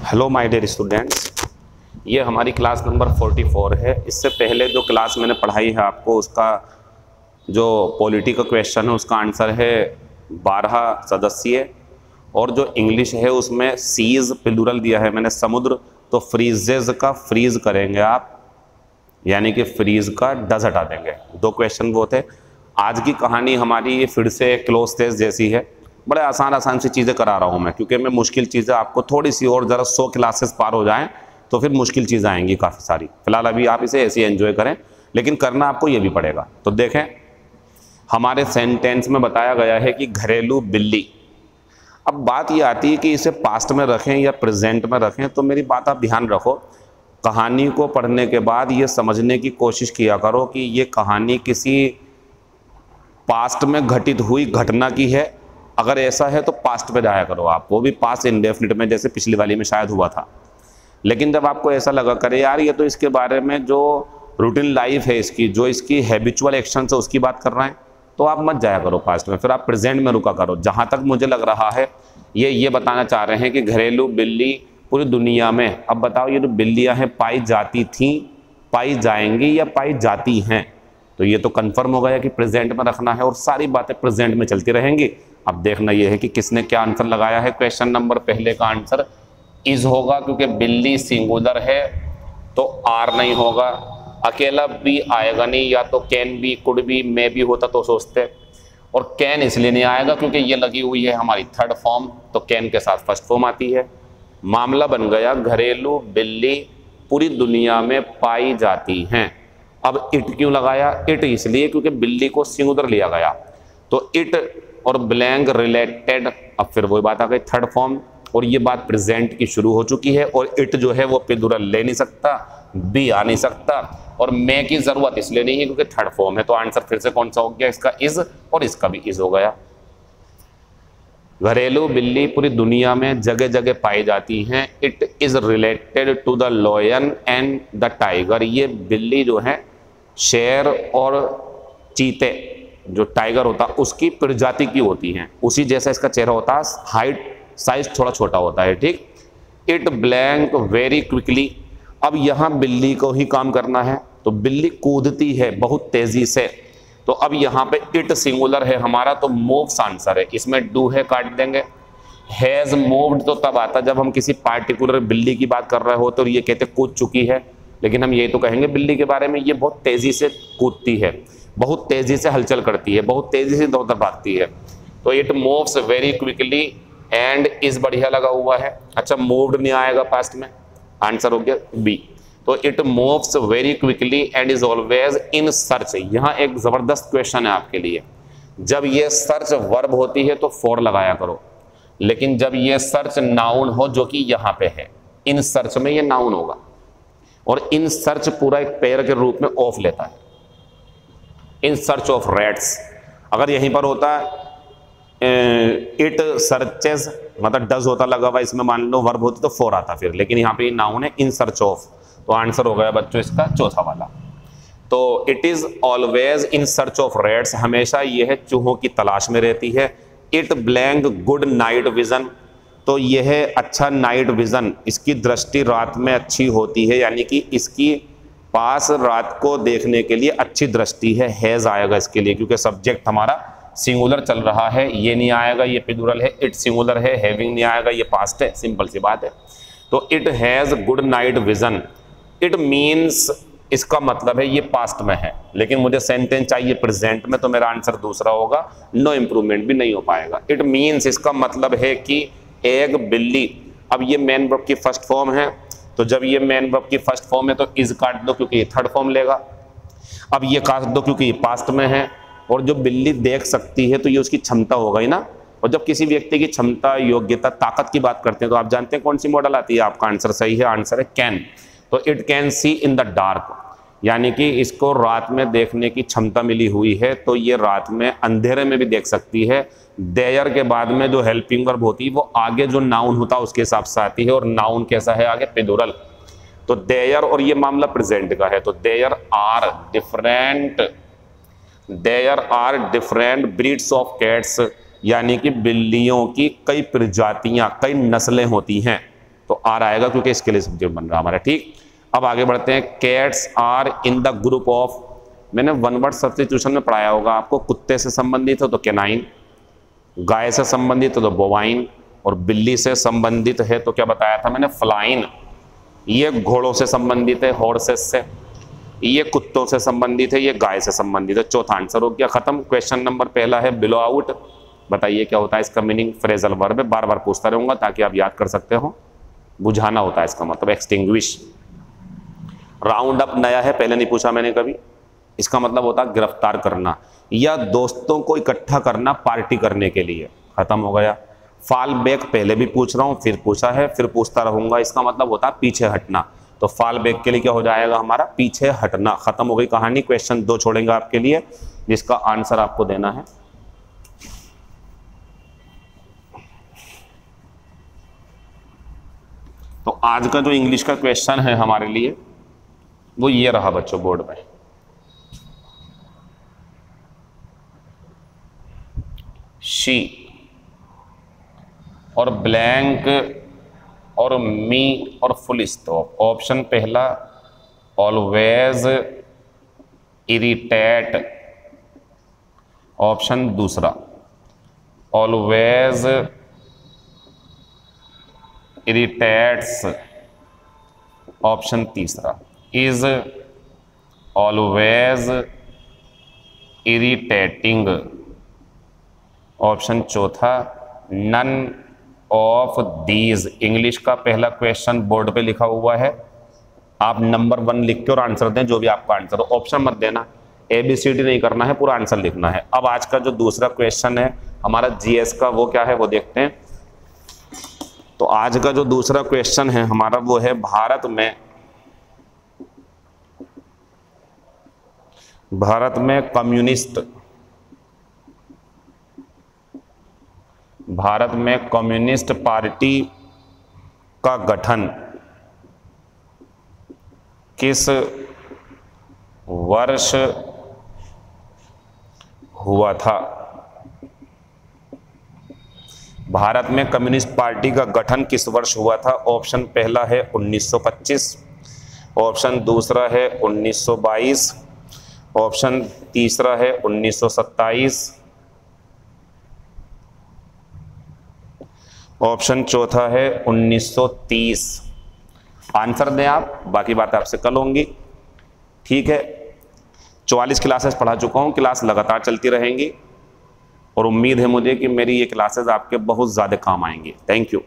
Hello my dear students, ये हमारी class number 44 है। इससे पहले जो क्लास मैंने पढ़ाई है आपको, उसका जो पॉलिटी का क्वेश्चन है उसका आंसर है 12 सदस्यीय, और जो इंग्लिश है उसमें सीज प्लूरल दिया है मैंने समुद्र, तो फ्रीजेज का फ्रीज करेंगे आप, यानी कि फ्रीज का डज हटा देंगे। दो क्वेश्चन वो थे। आज की कहानी हमारी ये फिर से क्लोज टेस्ट जैसी है। बड़े आसान सी चीज़ें करा रहा हूँ मैं, क्योंकि मैं मुश्किल चीज़ें आपको थोड़ी सी और ज़रा 100 क्लासेस पार हो जाएं तो फिर मुश्किल चीज़ें आएंगी काफ़ी सारी। फिलहाल अभी आप इसे ऐसे ही एंजॉय करें, लेकिन करना आपको ये भी पड़ेगा। तो देखें, हमारे सेंटेंस में बताया गया है कि घरेलू बिल्ली। अब बात ये आती है कि इसे पास्ट में रखें या प्रेजेंट में रखें। तो मेरी बात आप ध्यान रखो, कहानी को पढ़ने के बाद ये समझने की कोशिश किया करो कि ये कहानी किसी पास्ट में घटित हुई घटना की है। अगर ऐसा है तो पास्ट पे जाया करो आप, वो भी पास्ट इंडेफिनिट में, जैसे पिछली वाली में शायद हुआ था। लेकिन जब आपको ऐसा लगा करे यार ये तो इसके बारे में जो रूटीन लाइफ है इसकी, जो इसकी हैबिचुअल एक्शन है उसकी बात कर रहे हैं, तो आप मत जाया करो पास्ट में, फिर आप प्रेजेंट में रुका करो। जहाँ तक मुझे लग रहा है ये बताना चाह रहे हैं कि घरेलू बिल्ली पूरी दुनिया में, अब बताओ ये जो बिल्लियाँ हैं पाई जाती थीं, पाई जाएंगी या पाई जाती हैं, तो ये तो कंफर्म हो गया कि प्रेजेंट में रखना है और सारी बातें प्रेजेंट में चलती रहेंगी। अब देखना यह है कि किसने क्या आंसर लगाया है। क्वेश्चन नंबर पहले का आंसर इज होगा, क्योंकि बिल्ली सिंगुलर है तो आर नहीं होगा। अकेला भी आएगा नहीं, या तो कैन भी, कुड भी, मे भी होता तो सोचते, और कैन इसलिए नहीं आएगा क्योंकि ये लगी हुई है हमारी थर्ड फॉर्म, तो कैन के साथ फर्स्ट फॉर्म आती है। मामला बन गया घरेलू बिल्ली पूरी दुनिया में पाई जाती हैं। अब इट क्यों लगाया? इट इसलिए क्योंकि बिल्ली को सिंगुलर लिया गया, तो इट और ब्लैंक रिलेटेड, अब फिर वही बात आ गई थर्ड फॉर्म, और ये बात प्रेजेंट की शुरू हो चुकी है। और इट जो है वो प्लूरल ले नहीं सकता, बी आ नहीं सकता, और मे की जरूरत इसलिए नहीं है क्योंकि थर्ड फॉर्म है। तो आंसर फिर से कौन सा हो गया? इसका इज, और इसका भी इज हो गया। घरेलू बिल्ली पूरी दुनिया में जगह जगह पाई जाती हैं। It is related to the lion and the tiger. ये बिल्ली जो है शेर और चीते, जो टाइगर होता है उसकी प्रजाति की होती हैं, उसी जैसा इसका चेहरा होता है, हाइट साइज थोड़ा छोटा होता है, ठीक। It blank very quickly. अब यहाँ बिल्ली को ही काम करना है, तो बिल्ली कूदती है बहुत तेजी से, तो अब यहाँ पे इट सिंगुलर है हमारा, तो मूव्स आंसर है। इसमें डू है काट देंगे। हैज मूव्ड तो तब आता जब हम किसी पार्टिकुलर बिल्ली की बात कर रहे हो, तो ये कहते कूद चुकी है, लेकिन हम ये तो कहेंगे बिल्ली के बारे में ये बहुत तेजी से कूदती है, बहुत तेजी से हलचल करती है, बहुत तेजी से इधर उधर भागती है। तो it moves very quickly and is बढ़िया लगा हुआ है। अच्छा, मूव्ड नहीं आएगा पास्ट में, आंसर हो गया बी। तो it moves very quickly and is always in search. यहाँ एक जबरदस्त क्वेश्चन है आपके लिए। जब ये सर्च वर्ब होती है तो फॉर लगाया करो, लेकिन जब ये सर्च नाउन हो, जो कि यहाँ पे है, इन सर्च में ये नाउन होगा, और इन सर्च पूरा एक पेयर के रूप में ऑफ लेता है। इन सर्च ऑफ रैट्स, अगर यहीं पर होता इट सर्चेस, मतलब डज होता लगा हुआ, इसमें मान लो वर्ब होती तो फॉर आता फिर, लेकिन यहाँ पे नाउन है इन सर्च ऑफ, तो आंसर हो गया बच्चों इसका चौथा वाला। तो it is always in search of rats, हमेशा ये है चूहों की तलाश में रहती है। It blank good night vision, तो यह है अच्छा नाइट विजन, इसकी दृष्टि रात में अच्छी होती है, यानी कि इसकी पास रात को देखने के लिए अच्छी दृष्टि है। हैज आएगा इसके लिए, क्योंकि सब्जेक्ट हमारा सिंगुलर चल रहा है, ये नहीं आएगा, ये प्लूरल है। इट सिंगुलर है, हैविंग नहीं आएगा, ये पास्ट है, सिंपल सी बात है। तो it has good night vision. It means, इसका मतलब है ये पास्ट में है, लेकिन मुझे सेंटेंस चाहिए प्रेजेंट में, तो मेरा आंसर दूसरा होगा, नो इंप्रूवमेंट भी नहीं हो पाएगा। इट मीन्स, इसका मतलब है कि एक बिल्ली, अब ये मेन वर्ब की फर्स्ट फॉर्म है, तो जब ये मेन वर्ब की फर्स्ट फॉर्म है तो इज काट दो क्योंकि ये थर्ड फॉर्म लेगा। अब ये काट दो क्योंकि ये पास्ट में है, और जो बिल्ली देख सकती है तो ये उसकी क्षमता हो गई ना। और जब किसी व्यक्ति की क्षमता, योग्यता, ताकत की बात करते हैं तो आप जानते हैं कौन सी मॉडल आती है? आपका आंसर सही है, आंसर है कैन। तो it can see in the dark, यानी कि इसको रात में देखने की क्षमता मिली हुई है, तो ये रात में अंधेरे में भी देख सकती है। देयर के बाद में जो हेल्पिंग वर्ब होती है वो आगे जो नाउन होता है उसके हिसाब से आती है, और नाउन कैसा है आगे? प्लूरल। तो देयर, और ये मामला प्रेजेंट का है, तो there are different breeds of cats, यानी कि बिल्लियों की कई प्रजातियां, कई नस्लें होती हैं। तो आर आएगा क्योंकि इसके लिए सब्जेक्ट बन रहा हमारा। ठीक, अब आगे बढ़ते हैं। Cats are in the group of, मैंने वन वर्ड सब्स्टिट्यूशन में पढ़ाया होगा आपको, कुत्ते से संबंधित है तो कैनाइन, गाय से संबंधित है तो बोवाइन, और बिल्ली से संबंधित है तो क्या बताया था मैंने, फ्लाइन। ये घोड़ों से संबंधित है, हॉर्सेस से। ये कुत्तों से संबंधित है, ये गाय से संबंधित है। चौथा आंसर हो गया खत्म। क्वेश्चन नंबर पहला है बिलो आउट, बताइए क्या होता है इसका मीनिंग। फ्रेजल वर्ब है, बार बार पूछता रहूंगा ताकि आप याद कर सकते हो। बुझाना होता है इसका मतलब, एक्सटिंग्विश। राउंड अप नया है, पहले नहीं पूछा मैंने कभी। इसका मतलब होता है गिरफ्तार करना या दोस्तों को इकट्ठा करना पार्टी करने के लिए। खत्म हो गया। फॉल बैक पहले भी पूछ रहा हूं, फिर पूछा है, फिर पूछता रहूंगा। इसका मतलब होता है पीछे हटना। तो फॉल बैक के लिए क्या हो जाएगा हमारा, पीछे हटना। खत्म हो गई कहानी। क्वेश्चन 2 छोड़ेंगे आपके लिए जिसका आंसर आपको देना है। तो आज का जो इंग्लिश का क्वेश्चन है हमारे लिए वो ये रहा बच्चों बोर्ड में। शी और ब्लैंक और मी और फुल स्टॉप। ऑप्शन पहला ऑलवेज इरिटेट, ऑप्शन दूसरा ऑलवेज इरिटेट्स, ऑप्शन तीसरा इज ऑलवेज इरिटेटिंग, ऑप्शन चौथा नन ऑफ दीज। इंग्लिश का पहला क्वेश्चन बोर्ड पे लिखा हुआ है, आप नंबर 1 लिख के और आंसर दें जो भी आपका आंसर हो। ऑप्शन मत देना, ABCD नहीं करना है, पूरा आंसर लिखना है। अब आज का जो दूसरा क्वेश्चन है हमारा GS का, वो क्या है वो देखते हैं। तो आज का जो दूसरा क्वेश्चन है हमारा वो है भारत में कम्युनिस्ट पार्टी का गठन किस वर्ष हुआ था। भारत में कम्युनिस्ट पार्टी का गठन किस वर्ष हुआ था। ऑप्शन पहला है 1925, ऑप्शन दूसरा है 1922, ऑप्शन तीसरा है 1927, ऑप्शन चौथा है 1930। आंसर दें आप, बाकी बात आपसे कल होंगी। ठीक है, 44 क्लासेस पढ़ा चुका हूँ, क्लास लगातार चलती रहेंगी और उम्मीद है मुझे कि मेरी ये क्लासेस आपके बहुत ज़्यादा काम आएंगी। Thank you.